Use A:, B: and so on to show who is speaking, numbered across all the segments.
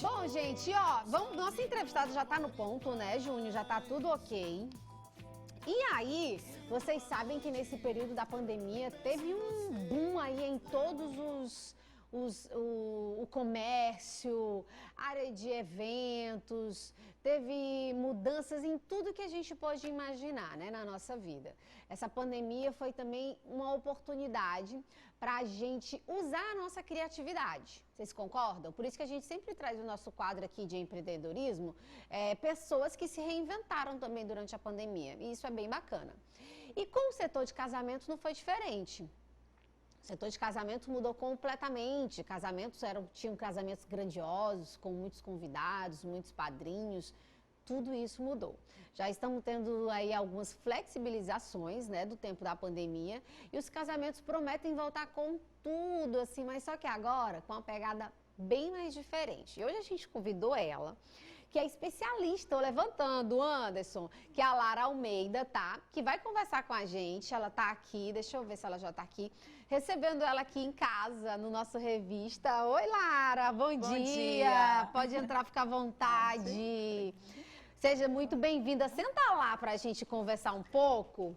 A: Bom, gente, ó, nossa entrevistada já tá no ponto, né, Júnior? Já tá tudo ok. E aí, vocês sabem que nesse período da pandemia teve um boom aí em todos o comércio, área de eventos, teve mudanças em tudo que a gente pode imaginar, né, na nossa vida. Essa pandemia foi também uma oportunidade para a gente usar a nossa criatividade. Vocês concordam? Por isso que a gente sempre traz o nosso quadro aqui de empreendedorismo, pessoas que se reinventaram também durante a pandemia. E isso é bem bacana. E com o setor de casamentos não foi diferente. O setor de casamentos mudou completamente. Tinham casamentos grandiosos, com muitos convidados, muitos padrinhos. Tudo isso mudou. Já estamos tendo aí algumas flexibilizações, né, do tempo da pandemia. E os casamentos prometem voltar com tudo, assim, mas só que agora com uma pegada bem mais diferente. E hoje a gente convidou ela, que é especialista, levantando, Anderson, que é a Lara Almeida, tá? Que vai conversar com a gente. Ela tá aqui, deixa eu ver se ela já tá aqui, recebendo ela aqui em casa, no nosso revista. Oi, Lara, bom dia. Pode entrar, fica à vontade. Seja muito bem-vinda. Senta lá pra gente conversar um pouco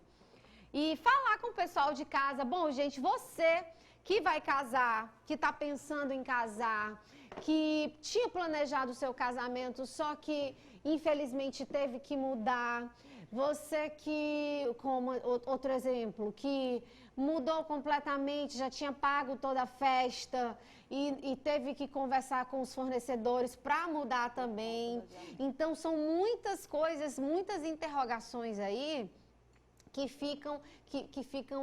A: e falar com o pessoal de casa. Bom, gente, você que vai casar, que está pensando em casar, que tinha planejado o seu casamento, só que infelizmente teve que mudar. Você que, como outro exemplo, que mudou completamente, já tinha pago toda a festa e teve que conversar com os fornecedores para mudar também. Então são muitas coisas, muitas interrogações aí que ficam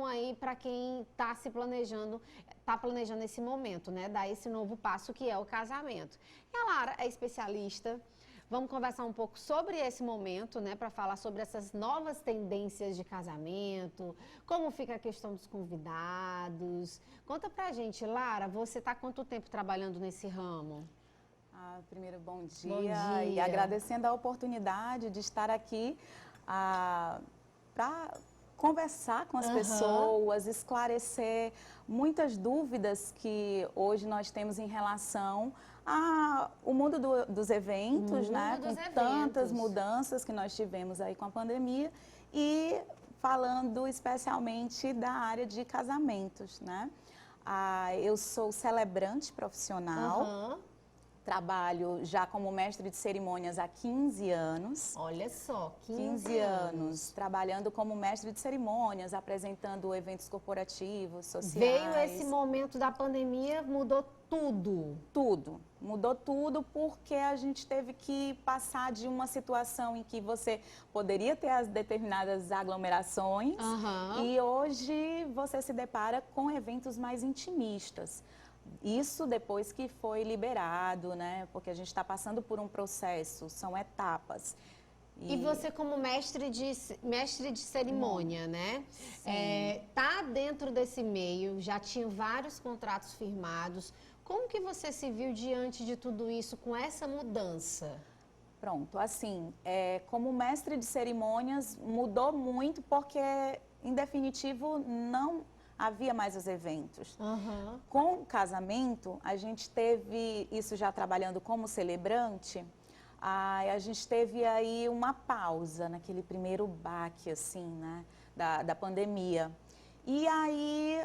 A: aí para quem está planejando esse momento, né? Dar esse novo passo que é o casamento. E a Lara é especialista. Vamos conversar um pouco sobre esse momento, né? Para falar sobre essas novas tendências de casamento, como fica a questão dos convidados. Conta pra gente, Lara, você está há quanto tempo trabalhando nesse ramo?
B: Primeiro, bom dia.
A: Bom dia.
B: E agradecendo a oportunidade de estar aqui para conversar com as pessoas, esclarecer muitas dúvidas que hoje nós temos em relação ao mundo dos eventos, né? Com tantas mudanças que nós tivemos aí com a pandemia e falando especialmente da área de casamentos, né? Eu sou celebrante profissional. Trabalho já como mestre de cerimônias há 15 anos.
A: Olha só,
B: 15 anos trabalhando como mestre de cerimônias, apresentando eventos corporativos, sociais.
A: Veio esse momento da pandemia, mudou tudo.
B: Tudo. Mudou tudo porque a gente teve que passar de uma situação em que você poderia ter as determinadas aglomerações e hoje você se depara com eventos mais intimistas. Isso depois que foi liberado, né? Porque a gente está passando por um processo, são etapas.
A: E você como mestre de cerimônia, né? Tá dentro desse meio, já tinha vários contratos firmados. Como que você se viu diante de tudo isso, com essa mudança?
B: Pronto, assim, como mestre de cerimônias mudou muito porque, em definitivo, não havia mais os eventos. Com o casamento, a gente teve, isso já trabalhando como celebrante, a gente teve aí uma pausa naquele primeiro baque, assim, né, da pandemia. E aí,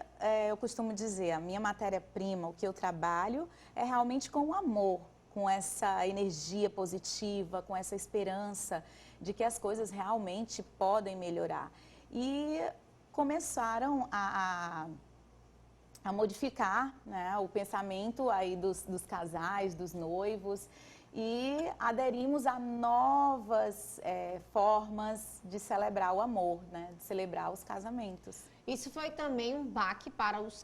B: eu costumo dizer, a minha matéria-prima, o que eu trabalho, é realmente com o amor, com essa energia positiva, com essa esperança de que as coisas realmente podem melhorar. E começaram a modificar, né, o pensamento aí dos casais, dos noivos, e aderimos a novas formas de celebrar o amor, né, de celebrar os casamentos.
A: Isso foi também um baque para os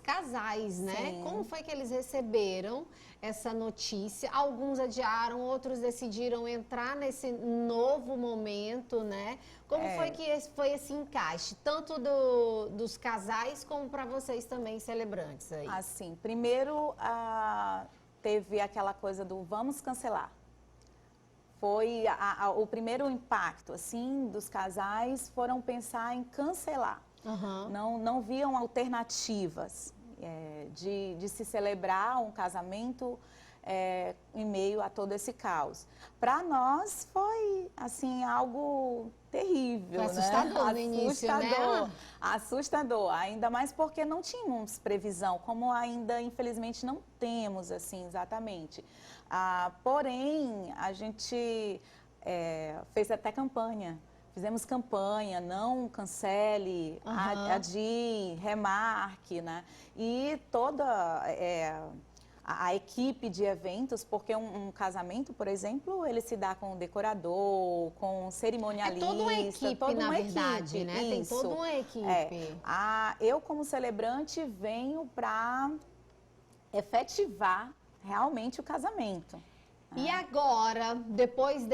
A: casais, né?
B: Sim.
A: Como foi que eles receberam essa notícia? Alguns adiaram, outros decidiram entrar nesse novo momento, né? Como foi que foi esse encaixe, tanto dos casais como para vocês também celebrantes aí?
B: Assim, primeiro teve aquela coisa do vamos cancelar. Foi o primeiro impacto, assim, dos casais foram pensar em cancelar. Não viam alternativas de se celebrar um casamento em meio a todo esse caos. Para nós foi assim algo terrível,
A: foi assustador,
B: né?
A: No início, né?
B: Assustador, ainda mais porque não tínhamos previsão, como ainda infelizmente não temos assim exatamente. Porém, a gente fez até campanha. Fizemos campanha, não cancele, adie, remarque, né? E toda a equipe de eventos, porque um casamento, por exemplo, ele se dá com um decorador, com um cerimonialista.
A: É toda uma equipe, na verdade,
B: equipe,
A: né?
B: Isso.
A: Tem toda uma equipe.
B: Eu, como celebrante, venho para efetivar realmente o casamento.
A: E agora, depois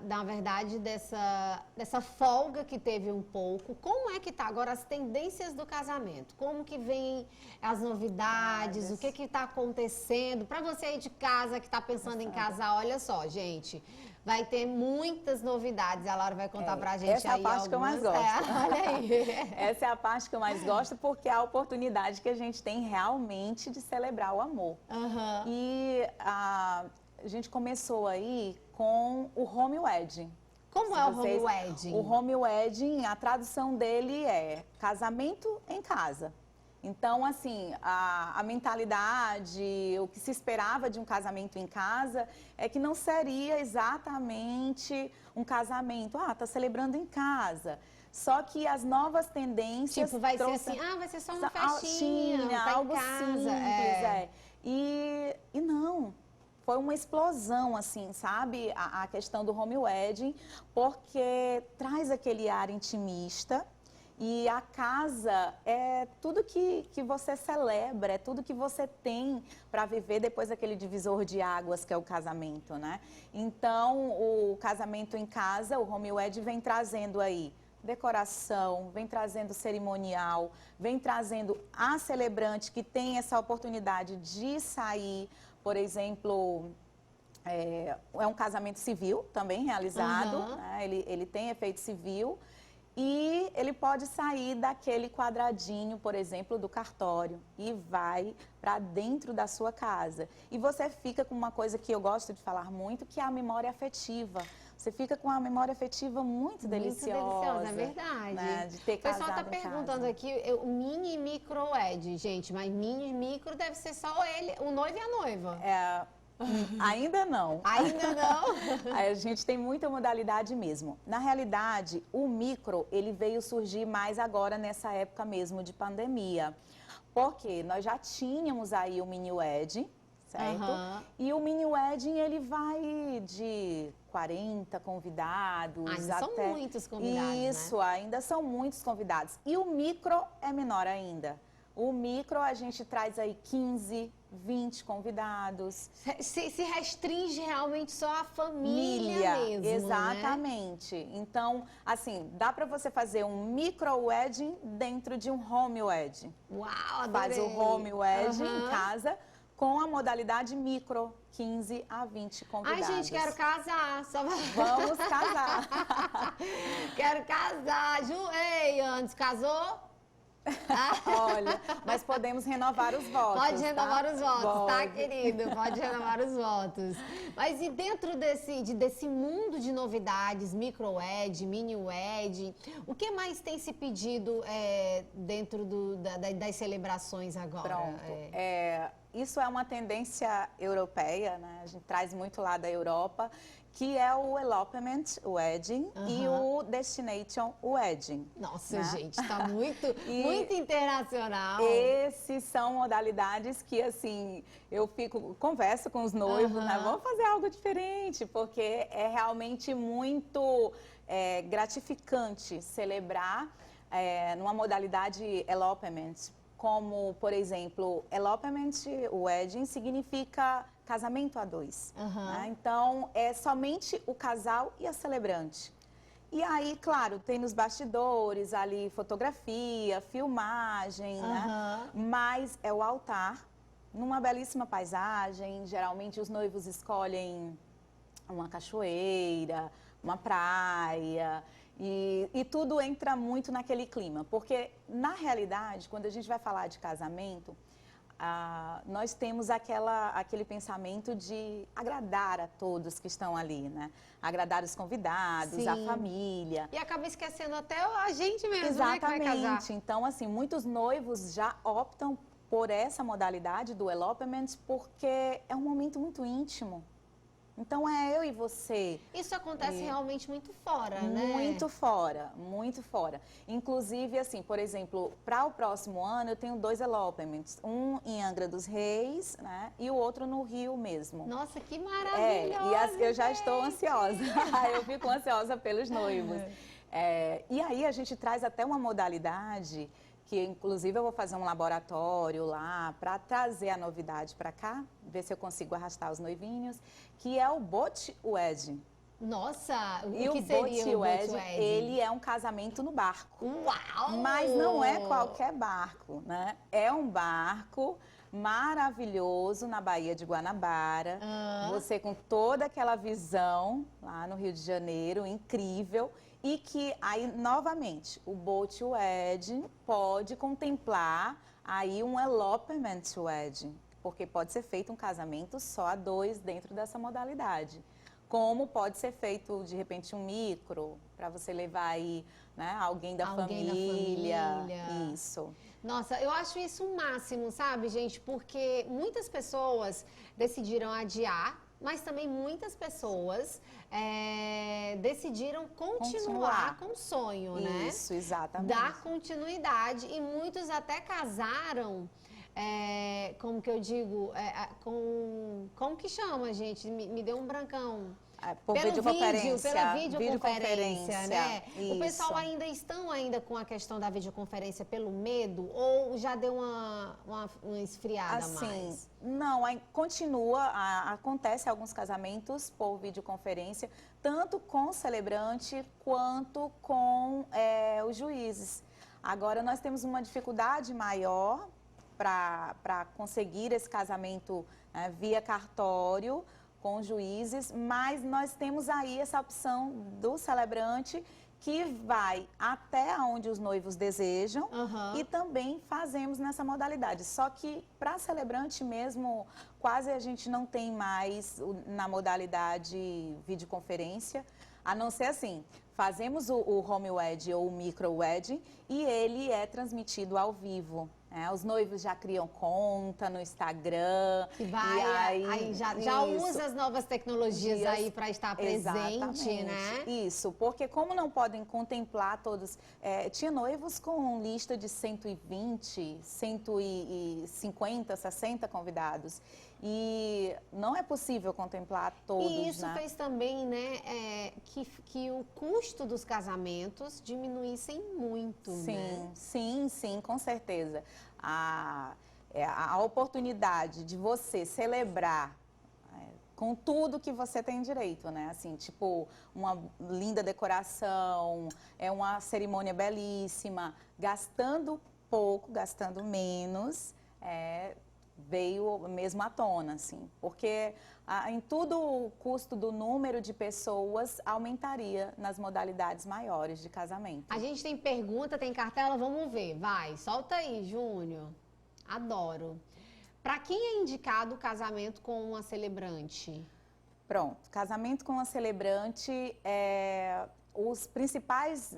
A: na verdade, dessa folga que teve um pouco, como é que tá agora as tendências do casamento? Como que vem as novidades? O que está acontecendo? Para você aí de casa que está pensando em casar, olha só, gente, vai ter muitas novidades. A Laura vai contar pra gente
B: essa
A: aí
B: é a parte que eu mais gosto.
A: Olha aí.
B: Essa é a parte que eu mais gosto porque é a oportunidade que a gente tem realmente de celebrar o amor. E a gente começou aí com o home wedding.
A: Como é o home wedding?
B: O home wedding, a tradução dele é casamento em casa. Então, assim, a mentalidade, o que se esperava de um casamento em casa é que não seria exatamente um casamento. Tá celebrando em casa. Só que as novas tendências...
A: Tipo, vai ser assim, vai ser só uma festinha, tá
B: algo
A: em casa.
B: Simples, E não... Foi uma explosão, assim, sabe? A questão do home wedding, porque traz aquele ar intimista e a casa é tudo que você celebra, é tudo que você tem para viver depois daquele divisor de águas que é o casamento, né? Então, o casamento em casa, o home wedding vem trazendo aí decoração, vem trazendo cerimonial, vem trazendo a celebrante que tem essa oportunidade de sair. Por exemplo, é um casamento civil também realizado, né? Ele tem efeito civil e ele pode sair daquele quadradinho, por exemplo, do cartório e vai para dentro da sua casa. E você fica com uma coisa que eu gosto de falar muito, que é a memória afetiva. Você fica com uma memória afetiva muito deliciosa.
A: Muito deliciosa, é verdade.
B: Né? De ter casado.
A: O pessoal está perguntando aqui, mini e micro wed, gente, mas mini e micro deve ser só ele, o noivo e a noiva.
B: Ainda não.
A: Ainda não?
B: A gente tem muita modalidade mesmo. Na realidade, o micro, ele veio surgir mais agora nessa época mesmo de pandemia. Porque nós já tínhamos aí o mini wedding, certo? E o mini wedding, ele vai de 40 convidados.
A: Ainda são muitos convidados,
B: Isso, ainda são muitos convidados. E o micro é menor ainda. O micro, a gente traz aí 15, 20 convidados.
A: Se restringe realmente só a família mesmo,
B: exatamente.
A: Né?
B: Então, assim, dá para você fazer um micro wedding dentro de um home wedding.
A: Uau, adorei.
B: Faz o home wedding em casa com a modalidade micro, 15 a 20 convidados.
A: Ai, gente, quero casar.
B: Vamos casar.
A: Quero casar. Ei, antes, casou?
B: Olha, mas podemos renovar os votos.
A: Pode renovar os votos, tá,
B: Pode.
A: querido? Pode renovar os votos. Mas e dentro desse mundo de novidades, micro-wed, mini-wed, o que mais tem se pedido dentro das celebrações agora?
B: Pronto. Isso é uma tendência europeia, né? A gente traz muito lá da Europa, que é o elopement wedding e o destination wedding.
A: Nossa,
B: né?
A: gente, tá muito internacional.
B: Esses são modalidades que, assim, eu converso com os noivos, né? Vamos fazer algo diferente, porque é realmente muito gratificante celebrar numa modalidade elopement. Como, por exemplo, elopement wedding significa casamento a dois. Né? Então, é somente o casal e a celebrante. E aí, claro, tem nos bastidores ali fotografia, filmagem, né? Mas é o altar, numa belíssima paisagem. Geralmente os noivos escolhem uma cachoeira, uma praia. E tudo entra muito naquele clima, porque, na realidade, quando a gente vai falar de casamento, nós temos aquele pensamento de agradar a todos que estão ali, né? Agradar os convidados,
A: Sim.
B: a família.
A: E acaba esquecendo até a gente mesmo,
B: Exatamente.
A: né, que vai casar.
B: Então, assim, muitos noivos já optam por essa modalidade do elopement porque é um momento muito íntimo. Então, é eu e você.
A: Isso acontece realmente muito fora, né?
B: Muito fora, muito fora. Inclusive, assim, por exemplo, para o próximo ano eu tenho 2 elopements. Um em Angra dos Reis, né? E o outro no Rio mesmo.
A: Nossa, que maravilhoso!
B: Eu já estou ansiosa. Eu fico ansiosa pelos noivos. E aí a gente traz até uma modalidade que inclusive eu vou fazer um laboratório lá para trazer a novidade para cá, ver se eu consigo arrastar os noivinhos, que é o boat wedding.
A: Nossa,
B: E
A: o que
B: o
A: seria
B: boat
A: o boat
B: wedding,
A: wedding?
B: ele é um casamento no barco.
A: Uau!
B: Mas não é qualquer barco, né? É um barco maravilhoso na Baía de Guanabara. Você com toda aquela visão lá no Rio de Janeiro, incrível. E que aí, novamente, o boat wedding pode contemplar aí um elopement wedding, porque pode ser feito um casamento só a 2 dentro dessa modalidade. Como pode ser feito, de repente, um micro, para você levar aí, né, alguém da família. Isso.
A: Nossa, eu acho isso o máximo, sabe, gente? Porque muitas pessoas decidiram adiar, mas também muitas pessoas decidiram continuar com o sonho, né?
B: Isso, exatamente.
A: Dar continuidade e muitos até casaram, como que eu digo, como que chama, gente? Me deu um brancão.
B: Por videoconferência.
A: Pela videoconferência, né?
B: Isso.
A: O pessoal estão ainda com a questão da videoconferência pelo medo ou já deu uma esfriada mais?
B: Não, continua, acontece alguns casamentos por videoconferência, tanto com o celebrante quanto com os juízes. Agora, nós temos uma dificuldade maior para conseguir esse casamento via cartório, com juízes, mas nós temos aí essa opção do celebrante que vai até onde os noivos desejam e também fazemos nessa modalidade. Só que para celebrante mesmo, quase a gente não tem mais na modalidade videoconferência, a não ser assim, fazemos o home wedding ou o micro wedding e ele é transmitido ao vivo. Os noivos já criam conta no Instagram.
A: E aí já usa as novas tecnologias aí para estar presente, né?
B: Isso, porque como não podem contemplar todos... tinha noivos com lista de 120, 150, 60 convidados. E não é possível contemplar todos,
A: E isso
B: né?
A: fez também, né, que o custo dos casamentos diminuíssem muito, né?
B: Sim, com certeza. A oportunidade de você celebrar com tudo que você tem direito, né? Assim, tipo, uma linda decoração, uma cerimônia belíssima, gastando pouco, gastando menos, veio mesmo à tona, assim, porque em tudo o custo do número de pessoas aumentaria nas modalidades maiores de casamento.
A: A gente tem pergunta, tem cartela, vamos ver, vai, solta aí, Júnior. Adoro. Para quem é indicado o casamento com uma celebrante?
B: Pronto, casamento com uma celebrante, os principais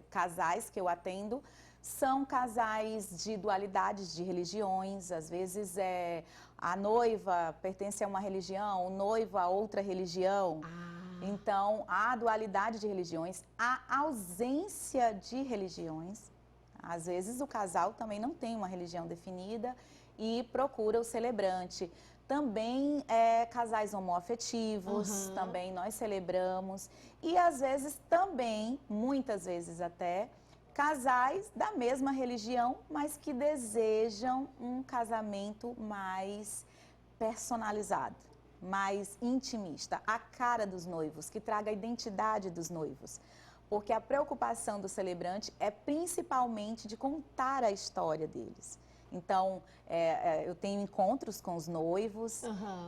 B: casais que eu atendo são casais de dualidades de religiões, às vezes a noiva pertence a uma religião, o noivo a outra religião. Então, há dualidade de religiões, há ausência de religiões. Às vezes o casal também não tem uma religião definida e procura o celebrante. Também casais homoafetivos, também nós celebramos. E às vezes também, muitas vezes até, casais da mesma religião, mas que desejam um casamento mais personalizado, mais intimista, a cara dos noivos, que traga a identidade dos noivos. Porque a preocupação do celebrante é principalmente de contar a história deles. Então, eu tenho encontros com os noivos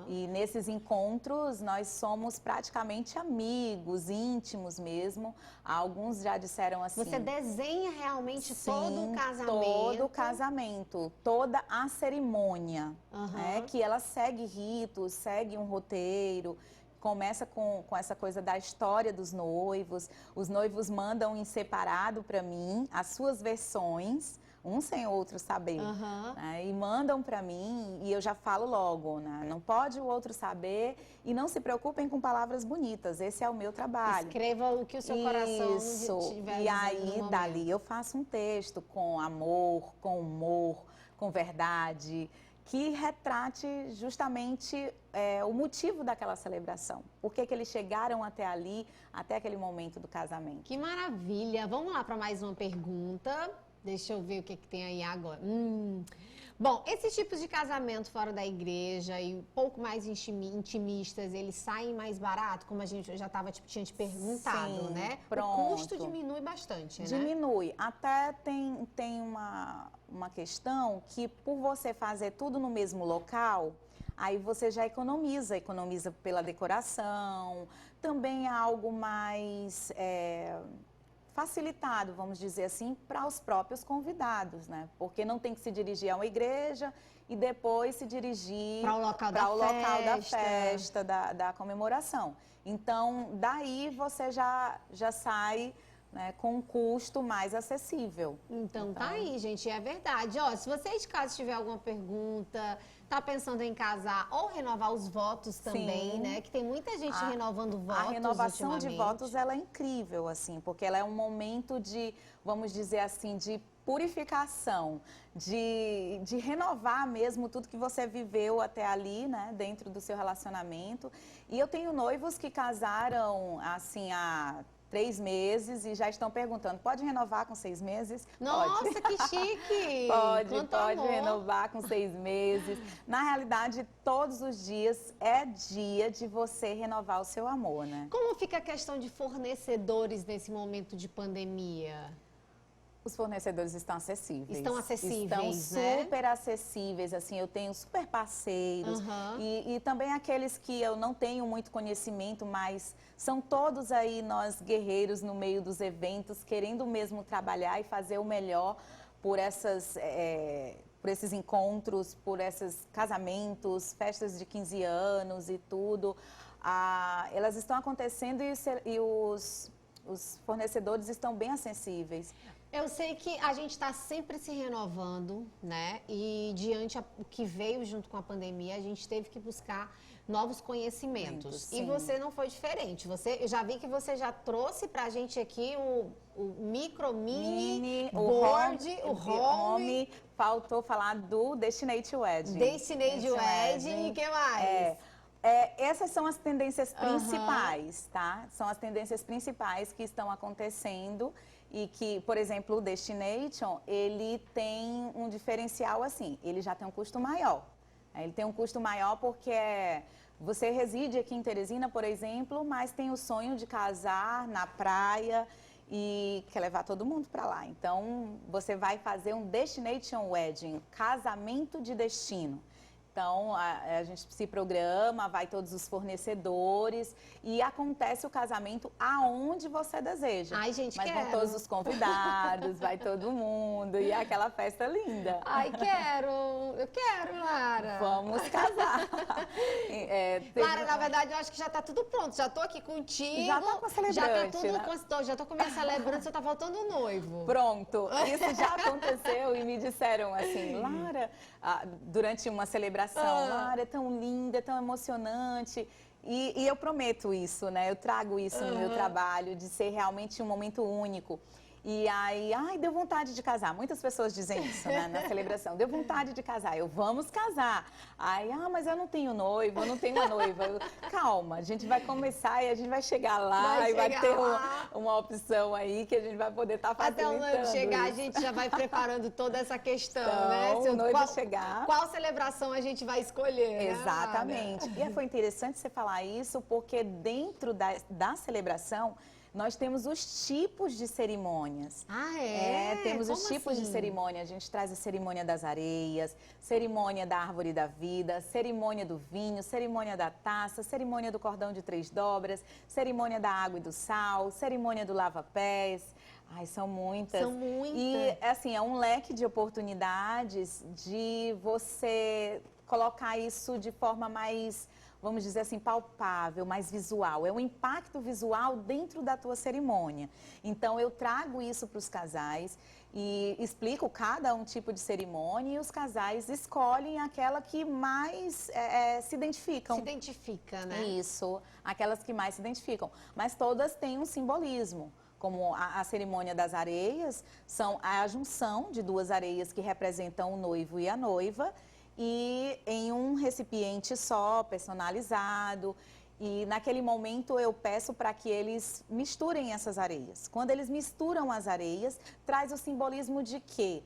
B: e nesses encontros nós somos praticamente amigos, íntimos mesmo. Alguns já disseram assim...
A: Você desenha realmente
B: sim,
A: todo o casamento?
B: Todo o casamento, toda a cerimônia, que ela segue ritos, segue um roteiro. Começa com essa coisa da história dos noivos. Os noivos mandam em separado para mim as suas versões, um sem o outro saber. Né? E mandam para mim e eu já falo logo, né? Não pode o outro saber e não se preocupem com palavras bonitas, esse é o meu trabalho.
A: Escreva o que o seu coração tiver.
B: E aí, dali, eu faço um texto com amor, com humor, com verdade, que retrate justamente o motivo daquela celebração. Por que eles chegaram até ali, até aquele momento do casamento.
A: Que maravilha! Vamos lá para mais uma pergunta. Deixa eu ver o que tem aí agora. Bom, esses tipos de casamento fora da igreja e um pouco mais intimistas, eles saem mais barato, como a gente já tinha te perguntado,
B: sim,
A: né?
B: Pronto.
A: O custo diminui bastante, né?
B: Diminui. Até tem uma questão que por você fazer tudo no mesmo local, aí você já economiza pela decoração, também é algo mais... facilitado, vamos dizer assim, para os próprios convidados, né? Porque não tem que se dirigir a uma igreja e depois se dirigir
A: para o local
B: da festa, da comemoração. Então, daí você já sai, né, com um custo mais acessível.
A: Então tá aí, gente, é verdade. Ó, se você de casa tiver alguma pergunta, tá pensando em casar ou renovar os votos também,
B: sim,
A: né? Que tem muita gente renovando votos.
B: A renovação de votos, ela é incrível, assim, porque ela é um momento de, vamos dizer assim, de purificação, de renovar mesmo tudo que você viveu até ali, né, dentro do seu relacionamento. E eu tenho noivos que casaram, assim, há 3 meses e já estão perguntando, pode renovar com 6 meses?
A: Nossa,
B: pode.
A: que chique!
B: Pode renovar com 6 meses. Na realidade, todos os dias é dia de você renovar o seu amor, né?
A: Como fica a questão de fornecedores nesse momento de pandemia?
B: Os fornecedores estão acessíveis.
A: Estão acessíveis,
B: estão super acessíveis, assim, eu tenho super parceiros. E também aqueles que eu não tenho muito conhecimento, mas são todos aí nós guerreiros no meio dos eventos, querendo mesmo trabalhar e fazer o melhor por esses encontros, por esses casamentos, festas de 15 anos e tudo. Elas estão acontecendo e os fornecedores estão bem acessíveis.
A: Eu sei que a gente está sempre se renovando, né? E diante do que veio junto com a pandemia, a gente teve que buscar novos conhecimentos. E você não foi diferente. Eu já vi que você já trouxe pra gente aqui o mini board, o home.
B: Faltou falar do Destinate Wedding.
A: Destinate Wedding e o que mais?
B: Essas são as tendências principais, tá? São as tendências principais que estão acontecendo e que, por exemplo, o Destination, ele tem um diferencial assim, ele já tem um custo maior. Ele tem um custo maior porque você reside aqui em Teresina, por exemplo, mas tem o sonho de casar na praia e quer levar todo mundo para lá. Então, você vai fazer um Destination Wedding, casamento de destino. Então, a gente se programa, vai todos os fornecedores e acontece o casamento aonde você deseja.
A: Ai, gente,
B: mas
A: quero.
B: Vão todos os convidados, vai todo mundo e é aquela festa linda.
A: Ai, eu quero, Lara.
B: Vamos casar.
A: Lara, na verdade, eu acho que já tá tudo pronto. Já tô aqui contigo.
B: Já tá com a celebrante,
A: já tô com a minha celebrante, só tá faltando o noivo.
B: Pronto, isso já aconteceu e me disseram assim, Lara, durante uma celebração, Lara, é tão linda, é tão emocionante. E eu prometo isso, né? Eu trago isso no meu trabalho, de ser realmente um momento único. E aí, deu vontade de casar. Muitas pessoas dizem isso, né, na celebração. Deu vontade de casar. Vamos casar. Aí, mas eu não tenho noivo, eu não tenho uma noiva. Calma, a gente vai começar e a gente vai chegar lá e vai ter uma opção aí que a gente vai poder estar facilitando.
A: Até o noivo chegar, a gente já vai preparando toda essa questão, né?
B: Se o noivo chegar...
A: Qual celebração a gente vai escolher,
B: Exatamente. Né? E foi interessante você falar isso, porque dentro da celebração, nós temos os tipos de cerimônias.
A: Ah, é?
B: Temos os
A: Como
B: tipos de
A: assim?
B: cerimônia. A gente traz a cerimônia das areias, cerimônia da árvore da vida, cerimônia do vinho, cerimônia da taça, cerimônia do cordão de 3 dobras, cerimônia da água e do sal, cerimônia do lava-pés. Ai, são muitas.
A: São muitas.
B: E, assim, é um leque de oportunidades de você colocar isso de forma mais, vamos dizer assim, palpável, mais visual. É um impacto visual dentro da tua cerimônia. Então, eu trago isso para os casais e explico cada um tipo de cerimônia e os casais escolhem aquela que mais se identificam.
A: Se identifica, né?
B: Isso, aquelas que mais se identificam. Mas todas têm um simbolismo. Como a cerimônia das areias, são a junção de 2 areias que representam o noivo e a noiva, e em um recipiente só, personalizado. E naquele momento eu peço para que eles misturem essas areias. Quando eles misturam as areias, traz o simbolismo de que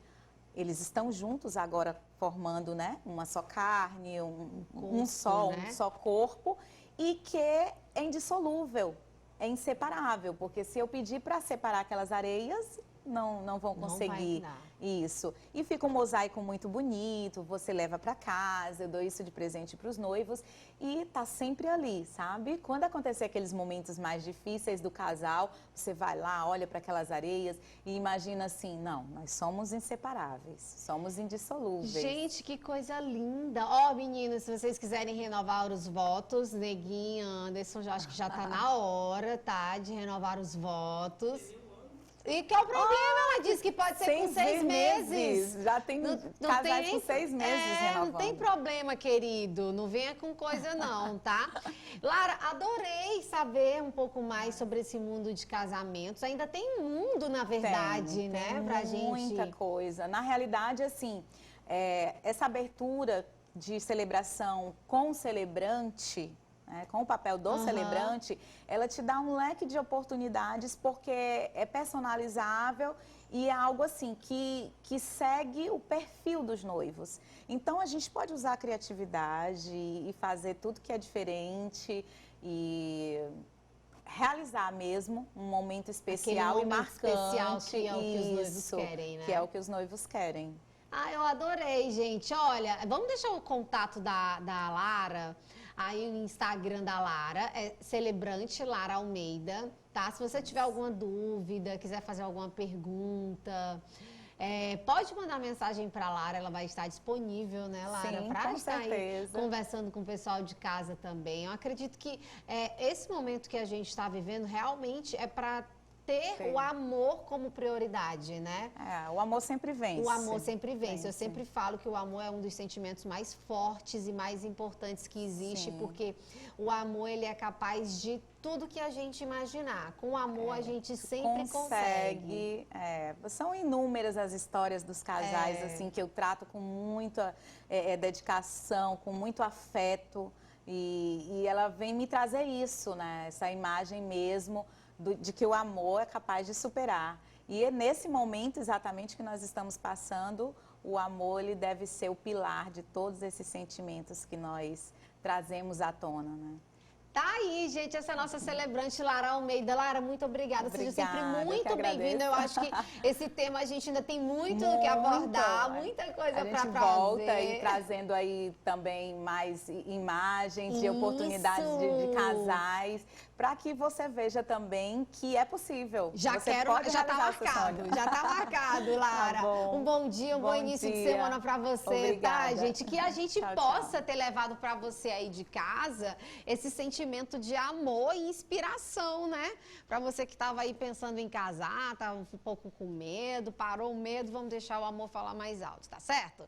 B: eles estão juntos agora formando, né, uma só carne, um só corpo, e que é indissolúvel. É inseparável, porque se eu pedir para separar aquelas areias, não vão conseguir isso. E fica um mosaico muito bonito, você leva para casa, eu dou isso de presente para os noivos e tá sempre ali, sabe? Quando acontecer aqueles momentos mais difíceis do casal, você vai lá, olha para aquelas areias e imagina assim, não, nós somos inseparáveis, somos indissolúveis.
A: Gente, que coisa linda. Ó, meninas, se vocês quiserem renovar os votos, Neguinha, Anderson, já acho que já tá na hora, tá, de renovar os votos. E que é o problema? Ela disse que pode ser com 6 meses.
B: Já tem casais com 6 meses renovando.
A: Não tem problema, querido. Não venha com coisa não, tá? Lara, adorei saber um pouco mais sobre esse mundo de casamentos. Ainda tem mundo, na verdade, né? Pra gente.
B: Muita coisa. Na realidade, assim, essa abertura de celebração com o celebrante, com o papel do celebrante, ela te dá um leque de oportunidades porque é personalizável e é algo assim que segue o perfil dos noivos. Então a gente pode usar a criatividade e fazer tudo que é diferente e realizar mesmo um momento especial e marcante.
A: Especial, que é o que os noivos querem, né?
B: Que é o que os noivos querem.
A: Ah, eu adorei, gente. Olha, vamos deixar o contato da Lara. Aí o Instagram da Lara é Celebrante Lara Almeida, tá? Se você tiver alguma dúvida, quiser fazer alguma pergunta, pode mandar mensagem para a Lara, ela vai estar disponível, né, Lara? Para estar aí conversando com o pessoal de casa também. Eu acredito que esse momento que a gente está vivendo realmente é para ter o amor como prioridade, né?
B: O amor sempre vence.
A: O amor sempre vence. Eu sempre falo que o amor é um dos sentimentos mais fortes e mais importantes que existe, porque o amor, ele é capaz de tudo que a gente imaginar. Com o amor, a gente sempre consegue.
B: São inúmeras as histórias dos casais, assim, que eu trato com muita dedicação, com muito afeto. E ela vem me trazer isso, né? Essa imagem mesmo de que o amor é capaz de superar. E é nesse momento exatamente que nós estamos passando, o amor ele deve ser o pilar de todos esses sentimentos que nós trazemos à tona, né?
A: Tá aí, gente, essa é a nossa celebrante Lara Almeida. Lara, muito obrigada. Seja sempre muito bem-vinda. Eu acho que esse tema a gente ainda tem muito o que abordar, muita coisa para fazer.
B: A gente volta e trazendo aí também mais imagens de oportunidades de casais, para que você veja também que é possível.
A: Já tá marcado, já tá marcado, Lara. Um bom dia, um bom início de semana para você,
B: obrigada.
A: Tá, gente? Que a gente possa ter levado para você aí de casa esse sentimento de amor e inspiração, né? Para você que estava aí pensando em casar, estava um pouco com medo, parou o medo, vamos deixar o amor falar mais alto, tá certo?